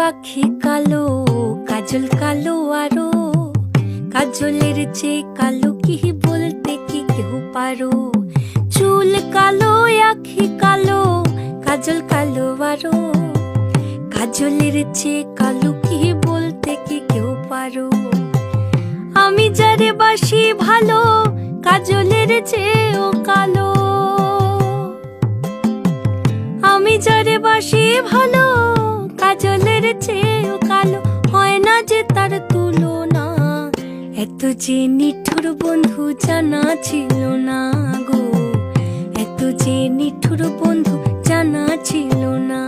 আখি কালো, কাজল কালো আরো, কাজলের চেয়ে কালো কি বলতে কি কেউ পারো? চুল কালো, আখি কালো, কাজল কালো আরো, কাজলের চেয়ে কালো কি বলতে কি কেউ পারো? আমি যারে বাসি ভালো, কাজলের চেয়েও কালো। আমি যারে বাসি ভালো, কাজলের চেয়েও কালো, হয় না যে তার তুলনা। এত যে নিঠুর বন্ধু জানা ছিল না গো, এত যে নিঠুর বন্ধু জানা ছিল না।